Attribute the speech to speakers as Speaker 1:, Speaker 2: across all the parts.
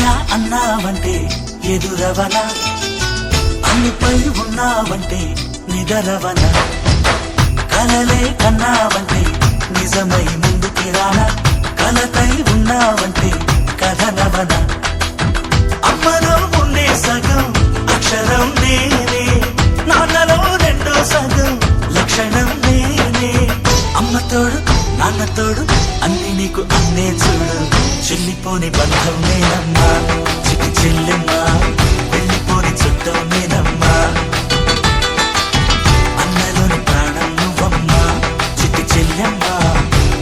Speaker 1: అన్నయ్య అన్నావంటే ఎదురవనా, అన్నిపై ఉన్నావంటే నిదరవనా, కలలే కన్నావంటే నిజమై ముందుకి రానా, కలతై ఉన్నావంటే కథనవనా. అమ్మలో ఉండే సగం అక్షరం నేనే, నాన్నలో రెండో సగం లక్షణం నేనే. అమ్మతోడు నాన్నతోడు అన్ని నీకు అన్నే చూడు, చెల్లిపోని బంధం నేనమ్మా, చిట్టి చెల్లెమ్మా, వెళ్ళిపోని చుట్టం నేనమ్మా. అన్నలోని ప్రాణం నువ్వమ్మా, చిట్టి చెల్లెమ్మా,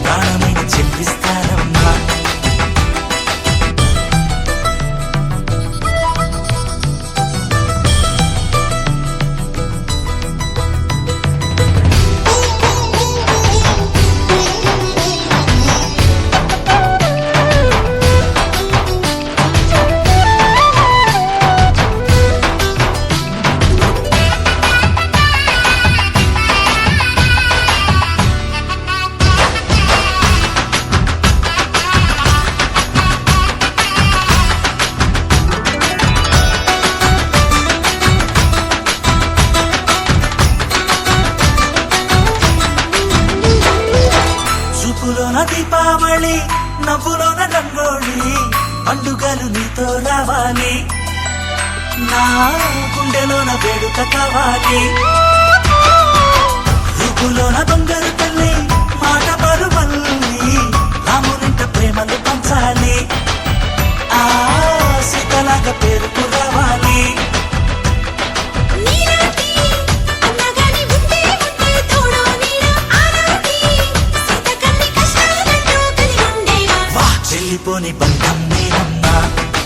Speaker 1: ప్రాణమైన చెల్లిస్తానమ్మా. చూపులోన దీపావళి, నవ్వులోన రంగోళి, పండుగలు నీతో రావాలి, నా గుండెలోన వేడుక కావాలి. రూపులోన దొంగలు తల్లి, మాట పరువల్లి, రామునింట ప్రేమలు పంచాలి, ఆ సీతలాగా పేరుకు రావాలి. వెళ్ళిపోని బంధం నేనమ్మా,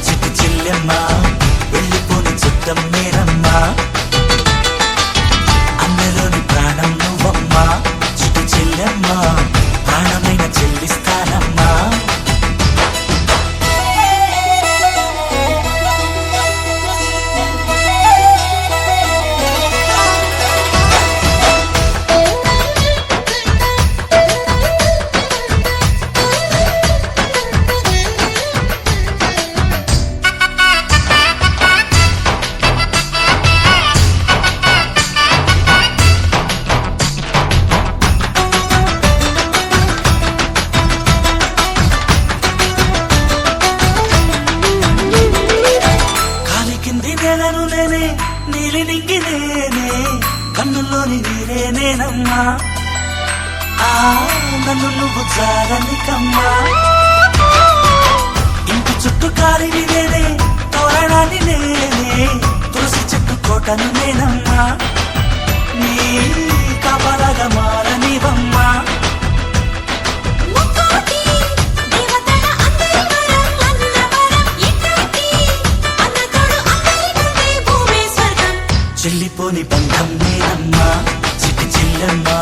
Speaker 1: చిట్టి చెల్లెమ్మా, వెళ్ళిపోని చుట్టం నేనమ్మా. అన్నలోని ప్రాణం నువ్వమ్మా, చిట్టి చెల్లెమ్మా, ప్రాణమైన చెల్లిస్తానమ్మా. నేలను నేనే, నీలి నింగి నేనే, కన్నుల్లోని నీరే నేనమ్మా, ఆ నన్ను నువ్వు జారనికమ్మా. ఇంటి చుట్టూ కాలిని నేనే, తోరణాన్ని నేనే, తులసి చెట్టు కోటను నేనమ్మా, నీ కాపలాగా మారనివమ్మా. చెల్లిపోని బంధం నేనమ్మా, చిట్టి చెల్లెమ్మా,